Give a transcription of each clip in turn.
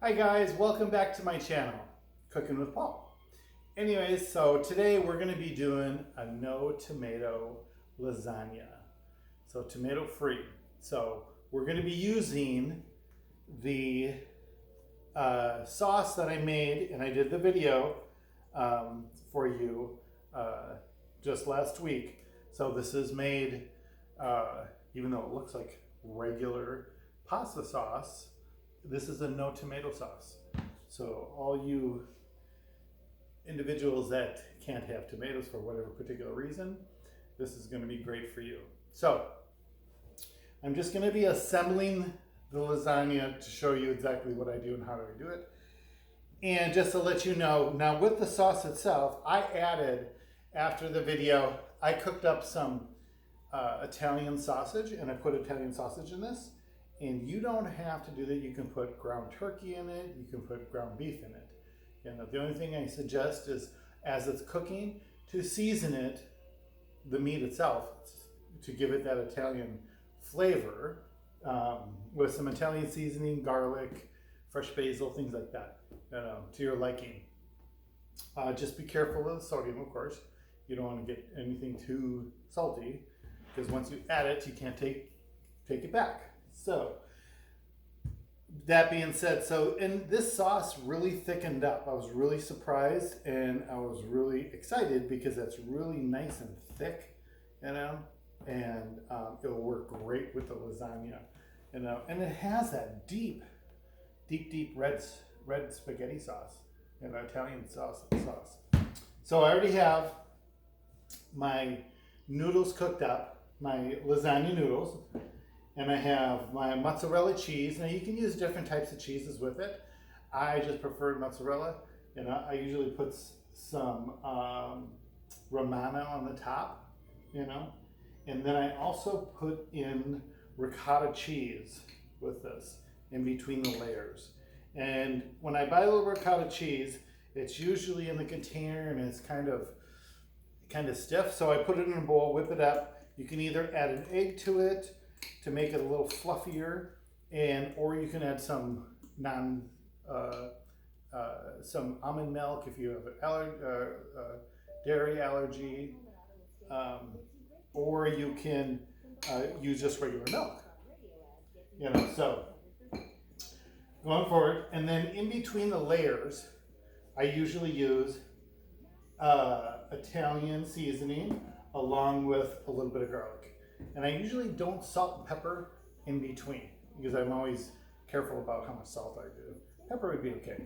Hi guys, welcome back to my channel, Cooking with Paul. Anyways, so today we're going to be doing a no tomato lasagna. So tomato free. So we're going to be using the sauce that I made, and I did the video for you just last week. So this is made, even though it looks like regular pasta sauce, this is a no tomato sauce. So all you individuals that can't have tomatoes for whatever particular reason, this is going to be great for you. So I'm just going to be assembling the lasagna to show you exactly what I do and how do I do it. And just to let you know, now with the sauce itself, I added, after the video, I cooked up some Italian sausage, and I put Italian sausage in this. And you don't have to do that. You can put ground turkey in it. You can put ground beef in it. And the only thing I suggest is, as it's cooking, to season it, the meat itself, to give it that Italian flavor with some Italian seasoning, garlic, fresh basil, things like that, to your liking. Just be careful of the sodium, of course. You don't want to get anything too salty, because once you add it, you can't take it back. So, that being said, and this sauce really thickened up. I was really surprised, and I was really excited because it's really nice and thick, and it'll work great with the lasagna, and it has that deep red spaghetti sauce, Italian sauce. So I already have my noodles cooked up, my lasagna noodles. And I have my mozzarella cheese. Now you can use different types of cheeses with it. I just prefer mozzarella. I usually put some Romano on the top, And then I also put in ricotta cheese with this in between the layers. And when I buy the ricotta cheese, it's usually in the container and it's kind of stiff. So I put it in a bowl, whip it up. You can either add an egg to it to make it a little fluffier, or you can add some some almond milk if you have an dairy allergy, or you can use just regular milk. So going forward, and then in between the layers, I usually use Italian seasoning along with a little bit of garlic. And I usually don't salt and pepper in between because I'm always careful about how much salt I do. Pepper would be okay,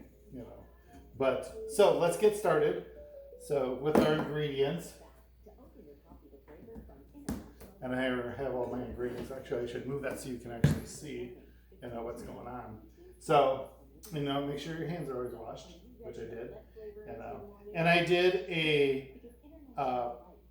But so let's get started. So with our ingredients, and I have all my ingredients. Actually, I should move that so you can actually see, what's going on. So, make sure your hands are always washed, which I did. And I did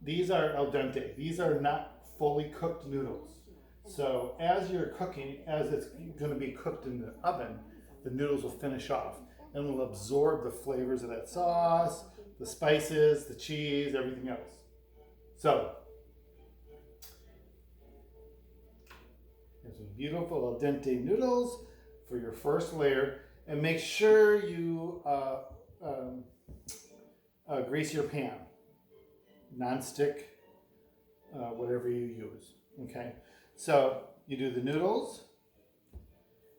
these are al dente. These are not fully cooked noodles. So as you're cooking, as it's going to be cooked in the oven, the noodles will finish off and will absorb the flavors of that sauce, the spices, the cheese, everything else. So here's some beautiful al dente noodles for your first layer, and make sure you grease your pan, non-stick. Whatever you use, okay? So you do the noodles,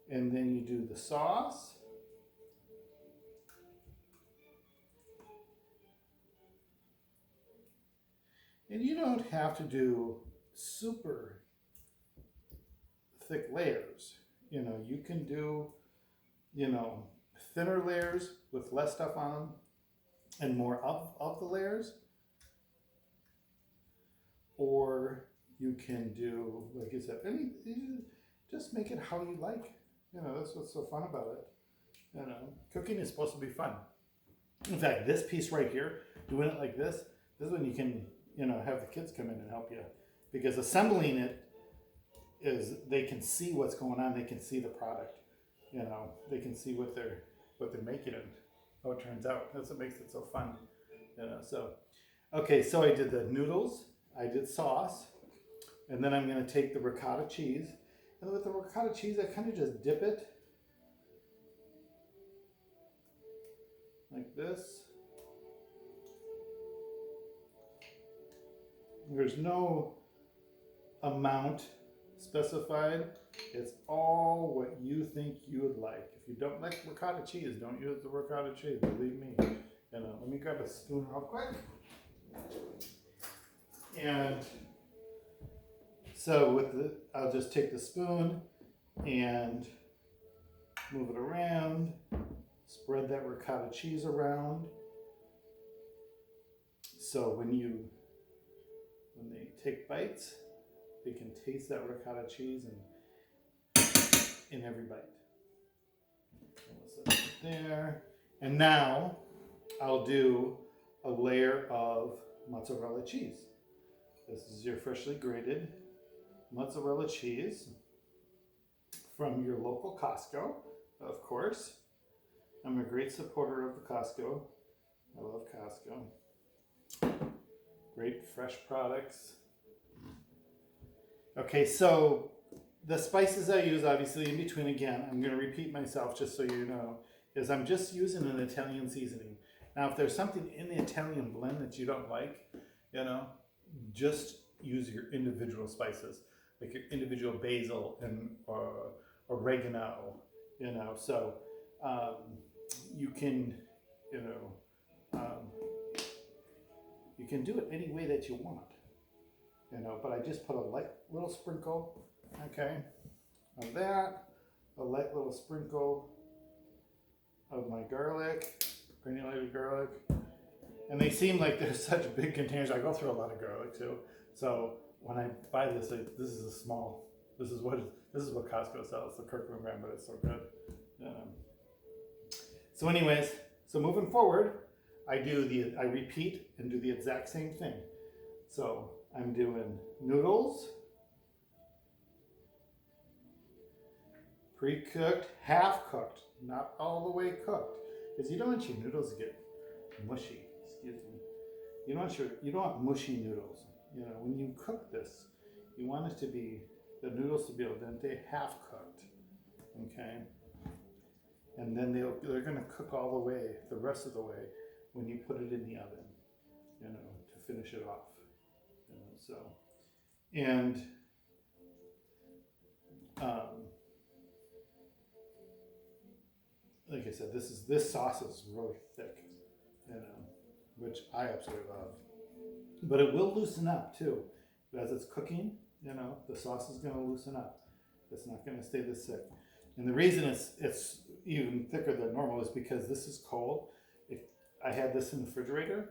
and then you do the sauce. And you don't have to do super thick layers. You can do, thinner layers with less stuff on them and more of the layers. Or you can do, like I said, just make it how you like. That's what's so fun about it. Cooking is supposed to be fun. In fact, this piece right here, doing it like this is when you can, have the kids come in and help you. Because assembling it is, they can see what's going on. They can see the product. They can see what they're making and how it turns out. That's what makes it so fun. So, okay, so I did the noodles. I did sauce, and then I'm going to take the ricotta cheese, and with the ricotta cheese I kind of just dip it like this. There's no amount specified. It's all what you think you would like. If you don't like ricotta cheese, don't use the ricotta cheese, believe me. And let me grab a spoon real quick. And so I'll just take the spoon and move it around, spread that ricotta cheese around. So when they take bites, they can taste that ricotta cheese in every bite. So set it there. And now I'll do a layer of mozzarella cheese. This is your freshly grated mozzarella cheese from your local Costco, of course. I'm a great supporter of the Costco. I love Costco. Great fresh products. Okay, so the spices I use, obviously in between, again, I'm going to repeat myself just so you know, is I'm just using an Italian seasoning. Now, if there's something in the Italian blend that you don't like, just use your individual spices, like your individual basil and oregano, so you can, you can do it any way that you want, but I just put a light little sprinkle, okay, of that, a light little sprinkle of my garlic, granulated garlic. And they seem like they're such big containers. I go through a lot of garlic too. So when I buy this, this is a small, this is what Costco sells, the curcumin brand, but it's so good. So anyways, so moving forward, I repeat and do the exact same thing. So I'm doing noodles, pre-cooked, half-cooked, not all the way cooked, because you don't want your noodles to get mushy. Excuse me. You don't want mushy noodles. When you cook this, you want it to be, the noodles to be al dente, half cooked. Okay? And then they're gonna cook all the way, the rest of the way, when you put it in the oven, to finish it off. And like I said, this sauce is really thick, which I absolutely love. But it will loosen up too. As it's cooking, the sauce is going to loosen up. It's not going to stay this thick. And the reason it's even thicker than normal is because this is cold. I had this in the refrigerator,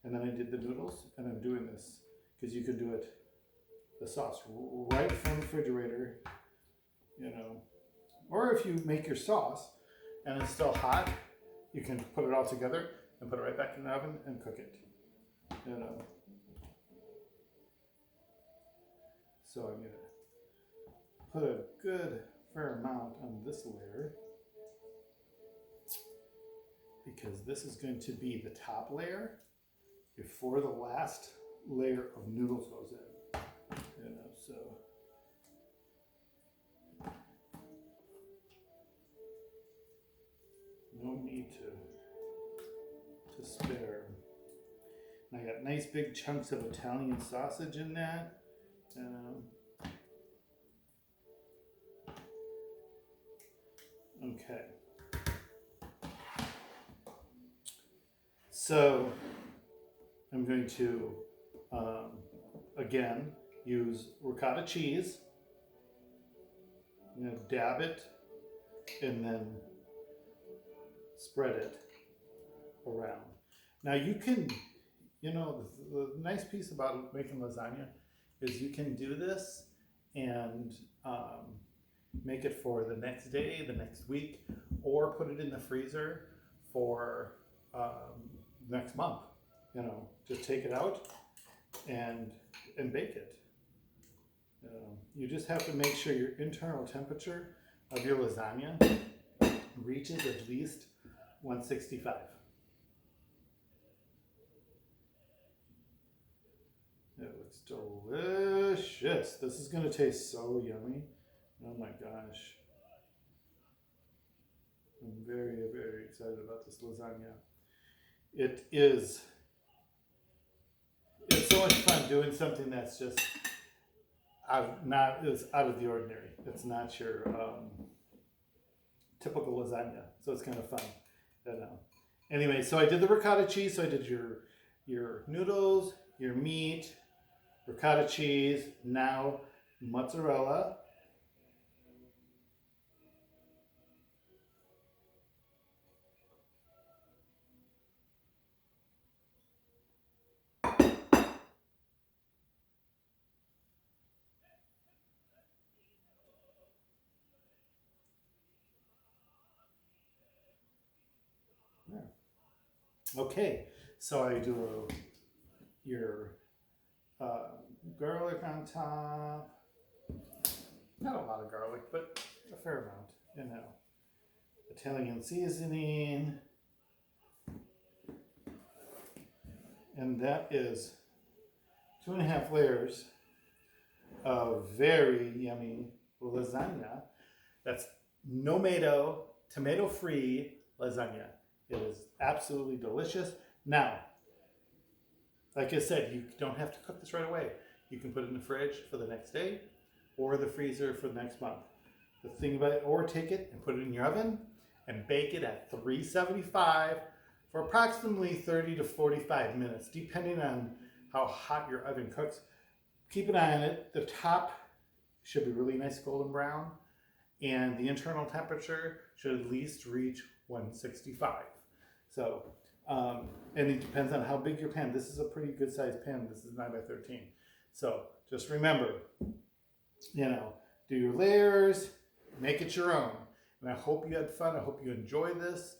and then I did the noodles, and I'm doing this because you could do it, the sauce right from the refrigerator, Or if you make your sauce and it's still hot, you can put it all together and put it right back in the oven and cook it. So I'm going to put a good fair amount on this layer, because this is going to be the top layer before the last layer of noodles goes in. So no need to spare. And I got nice big chunks of Italian sausage in that. Okay. So I'm going to, again, use ricotta cheese. I'm going to dab it and then spread it around. Now you can, the nice piece about making lasagna is you can do this and make it for the next day, the next week, or put it in the freezer for next month. Just take it out and bake it. You just have to make sure your internal temperature of your lasagna reaches at least 165. It looks delicious. This is going to taste so yummy. Oh my gosh. I'm very, very excited about this lasagna. It's so much fun doing something that's just out of the ordinary. It's not your typical lasagna, so it's kind of fun. You know. Anyway, so I did the ricotta cheese. So I did your noodles, your meat, ricotta cheese, now mozzarella. Yeah. Okay, so I do your uh, garlic on top. Not a lot of garlic, but a fair amount. You know, Italian seasoning, and that is 2.5 layers of very yummy lasagna. That's no tomato free lasagna. It is absolutely delicious. Now, like I said, you don't have to cook this right away. You can put it in the fridge for the next day or the freezer for the next month. The thing about it, or take it and put it in your oven and bake it at 375 for approximately 30 to 45 minutes, depending on how hot your oven cooks. Keep an eye on it. The top should be really nice golden brown, and the internal temperature should at least reach 165. So, and it depends on how big your pan. This is a pretty good sized pan. This is 9 by 13. So just remember, do your layers, make it your own. And I hope you had fun. I hope you enjoyed this.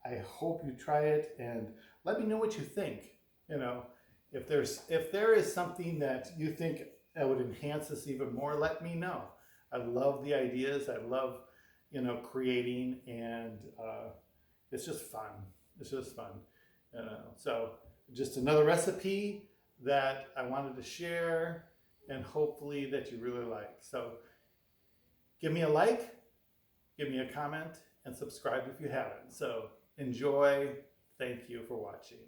I hope you try it and let me know what you think. If there is something that you think that would enhance this even more, let me know. I love the ideas. I love, creating, and it's just fun. It's just fun. So just another recipe that I wanted to share, and hopefully that you really like. So give me a like, give me a comment, and subscribe if you haven't. So enjoy. Thank you for watching.